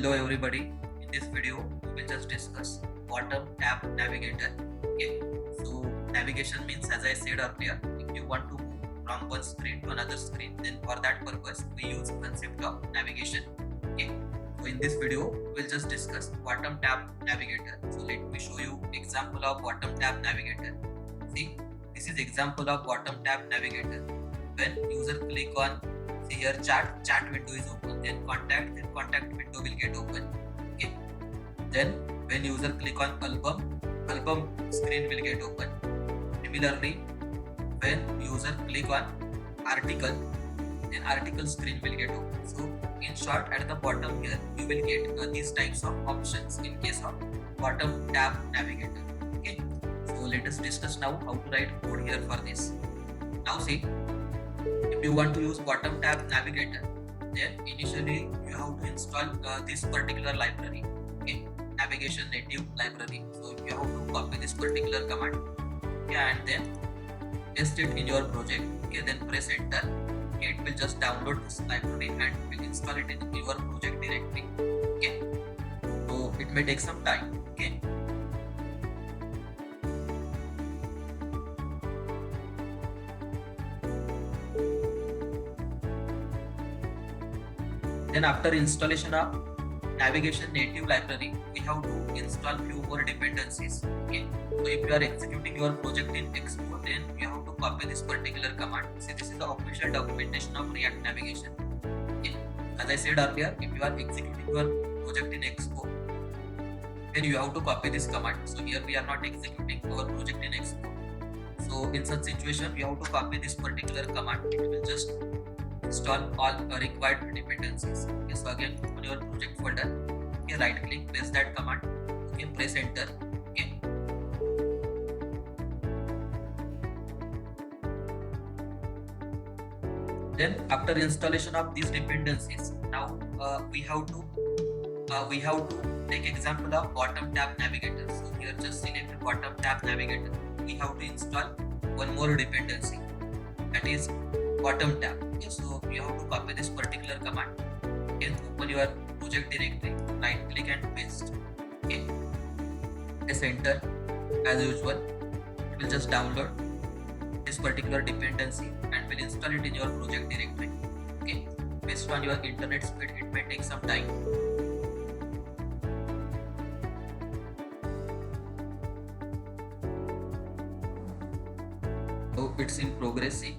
Hello everybody. In this video, we will just discuss bottom tab navigator. Okay. So navigation means, as I said earlier, if you want to move from one screen to another screen, then for that purpose we use concept of navigation. Okay. So in this video, we will just discuss bottom tab navigator. So let me show you example of bottom tab navigator. See, this is example of bottom tab navigator. When user click on, see here, chat window is open, then contact window will get open. Okay. Then when user click on album screen will get open. Similarly, when user click on article, then article screen will get open. So in short, at the bottom here you will get these types of options in case of bottom tab navigator. Okay. So let us discuss now how to write code here for this. Now see, if you want to use bottom tab navigator, then initially you have to install this particular library, okay, navigation native library. So you have to copy this particular command, okay, and then paste it in your project, okay, then press enter. Okay, it will just download this library and will install it in your project directly. Okay, so it may take some time. Okay. Then after installation of navigation native library, we have to install few more dependencies. Okay. So if you are executing your project in Expo, then you have to copy this particular command. See, this is the official documentation of React navigation. Okay. As I said earlier, if you are executing your project in Expo, then you have to copy this command. So here we are not executing our project in Expo. So in such situation, you have to copy this particular command. It will just install all required dependencies. Okay, so again, open your project folder. Okay, right click, paste that command. Okay, press enter. Okay. Then after installation of these dependencies, now we have to take example of bottom tab navigator. So here just select bottom tab navigator. We have to install one more dependency, that is bottom tab. Okay, so you have to copy this particular command and open your project directory, right click and paste. Okay, press enter. As usual, it will just download this particular dependency and will install it in your project directory. Okay, based on your internet speed, it may take some time. So it's in progress. See.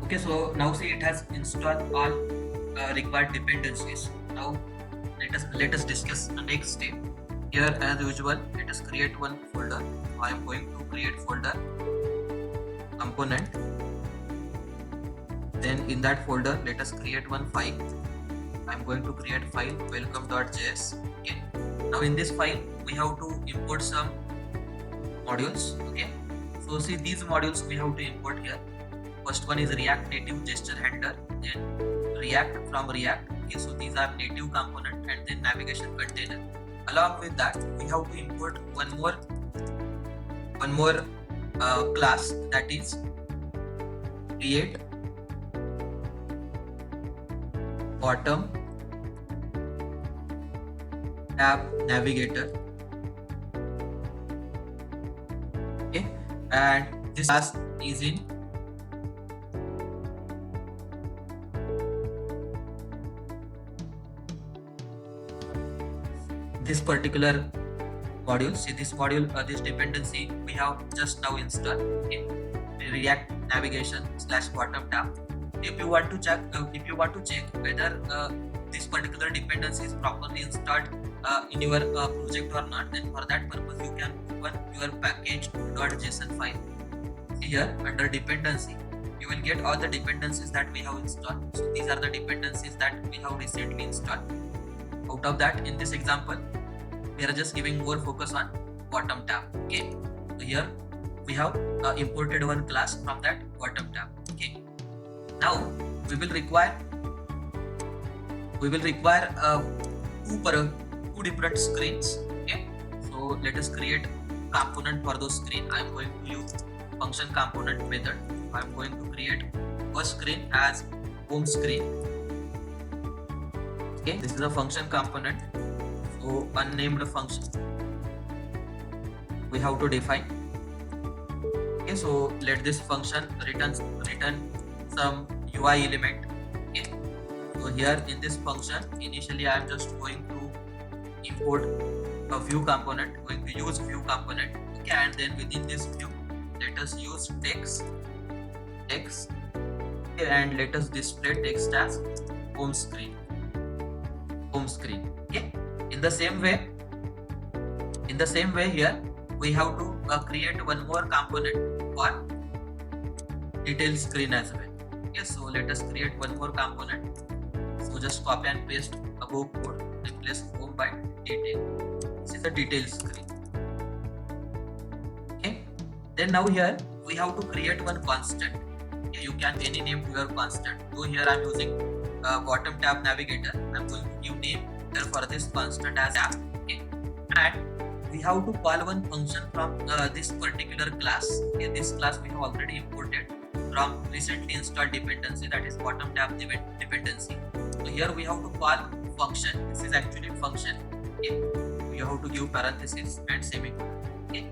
Okay, so now see, it has installed all required dependencies. Now let us discuss the next step. Here, as usual, let us create one folder. I am going to create folder component. Then in that folder, let us create one file. I am going to create file welcome.js. Okay. Now in this file, we have to import some modules. Okay. So see, these modules we have to import here. First one is React native gesture handler, then React from React. Okay, so these are native component, and then navigation container. Along with that, we have to import one more class, that is create bottom tab navigator. Okay, and this class is in this particular module. See, this module, this dependency we have just now installed in React navigation / bottom tab. If you want to check whether this particular dependency is properly installed in your project or not, then for that purpose you can open your package.json file. See here, under dependency, you will get all the dependencies that we have installed. So these are the dependencies that we have recently installed. Out of that, in this example, we are just giving more focus on bottom tab. Okay, so here we have imported one class from that bottom tab. Okay, now we will require two different screens. Okay, so let us create component for those screen. I am going to use function component method. I'm going to create first screen as home screen. Okay, this is a function component. So unnamed function we have to define. Okay, so let this function return some UI element. Okay, so here in this function, initially I am just going to import a view component, going to use view component. Okay, and then within this view, let us use text, okay, and let us display text as home screen. Okay, in the same way here we have to create one more component for detail screen as well. Okay, so let us create one more component. So just copy and paste above code, replace home by detail. This is a detail screen. Okay, then now here we have to create one constant. Okay, you can any name to your constant. So here I am using bottom tab navigator. I am going to give name here for this constant as app. Okay, and we have to call one function from this particular class. Okay, this class we have already imported from recently installed dependency, that is bottom tab dependency. So here we have to call function. This is actually function. Okay, you have to give parenthesis and semicolon. Okay,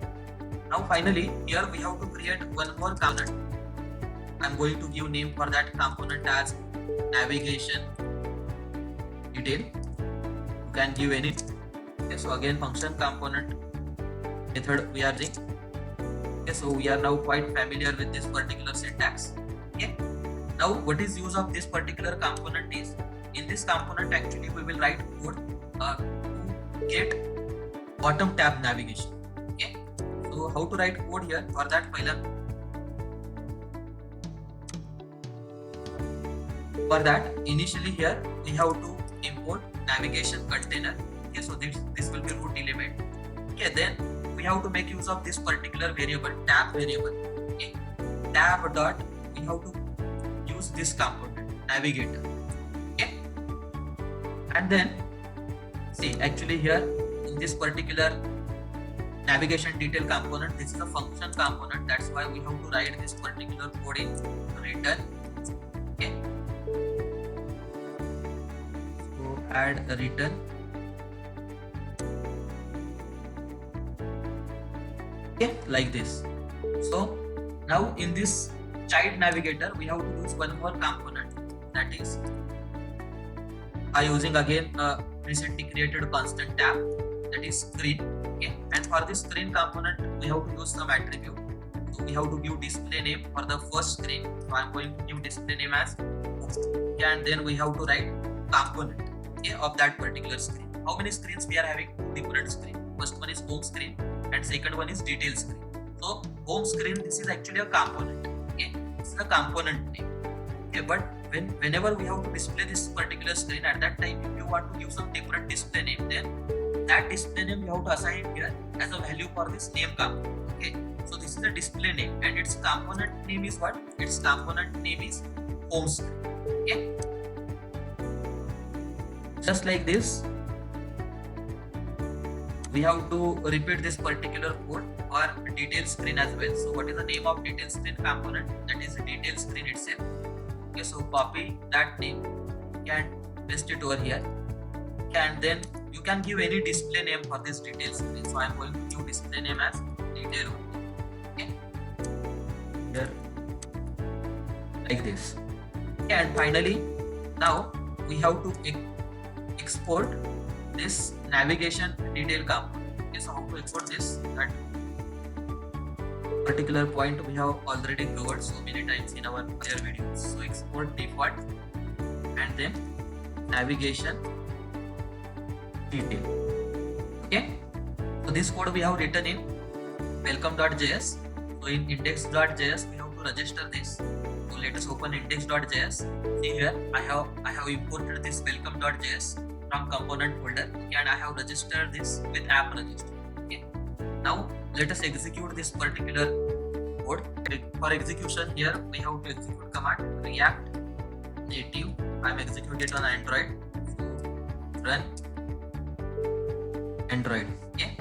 now finally here we have to create one more component. I'm going to give name for that component as navigation detail. You can give any. Okay, so again function component method we are doing. Okay, so we are now quite familiar with this particular syntax. Okay, now what is use of this particular component is, in this component actually we will write code to get bottom tab navigation. Okay, so how to write code here? For that initially here we have to import navigation container. Okay, so this will be root element. Okay, then we have to make use of this particular variable, tab variable. Okay, tab dot, we have to use this component navigator. Okay, and then see actually here in this particular navigation detail component, this is a function component. That's why we have to write this particular code in return. Okay, so add a return. Okay, like this. So now in this child navigator we have to use one more component, that is by using again a recently created constant tab, that is screen. Okay, and for this screen component we have to use some attribute. So we have to give display name for the first screen. So I am going to give display name as okay, and then we have to write component, okay, of that particular screen. How many screens we are having? Different screen. First one is home screen and second one is detail screen. So home screen, this is actually a component. Okay, this is a component name. Okay, but whenever we have to display this particular screen, at that time if you want to give some different display name, then that display name you have to assign here as a value for this name component. Okay, so this is a display name and its component name is what? Its component name is home screen. Okay, just like this we have to repeat this particular code for detail screen as well. So what is the name of detail screen component? That is detail screen itself. Okay, so copy that name and paste it over here. Okay, and then you can give any display name for this detail screen. So I am going to give display name as detail only. Okay, here like this. Okay, and finally now we have to export this navigation detail component. Okay, so how to export this? That particular point we have already covered so many times in our prior videos. So export default and then navigation detail. Okay, so this code we have written in welcome.js. So in index.js we have to register this. So let us open index.js. See here I have imported this welcome.js from component folder. Okay, and I have registered this with app register. Okay, now let us execute this particular code. For execution here we have to execute command react native. I am executing it on Android. So run Android. Okay,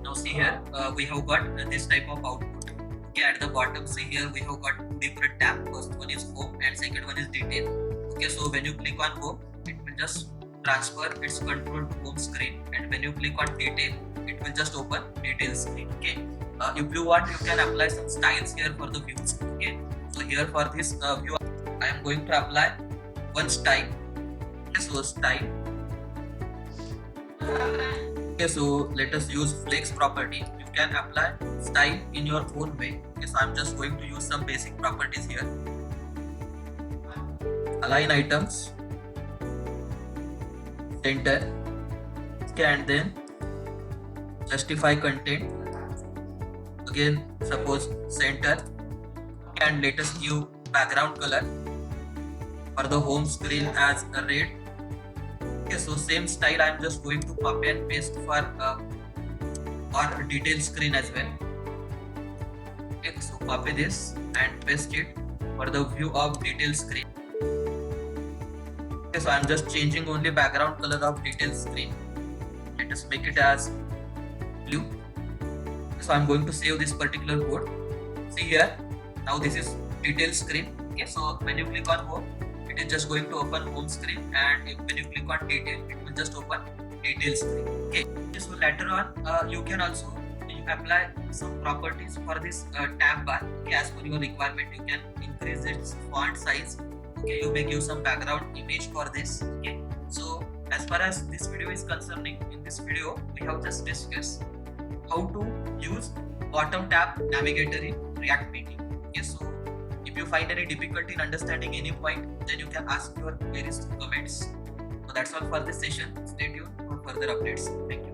now see here we have got this type of output. Okay, at the bottom, see here we have got two different tabs. First one is home and second one is detail. Okay, so when you click on home, it will just transfer its control to home screen, and when you click on detail, it will just open detail screen. Okay, if you want, you can apply some styles here for the views. Okay, so here for this view, I am going to apply one style. Okay, so style. Okay, so let us use flex property. You can apply style in your own way. Okay, so I'm just going to use some basic properties here. Align items, center, okay, and then justify content. Again, suppose center, and let us give background color for the home screen as a red. Okay, so same style I'm just going to copy and paste for detail screen as well. Okay, so copy this and paste it for the view of detail screen. Okay, so I'm just changing only background color of detail screen. Let us make it as blue. So I'm going to save this particular code. See here, now this is detail screen. Okay, so when you click on home, it is just going to open home screen, and when you click on detail, it will just open detail screen. Okay, so later on you can also apply some properties for this tab bar. Okay, as per your requirement, you can increase its font size. Okay, you may give some background image for this. Okay, so as far as this video is concerning, in this video we have just discussed how to use bottom tab navigator in React Native. Okay, so if you find any difficulty in understanding any point, then you can ask your queries to comments. So that's all for this session. Stay tuned for further updates. Thank you.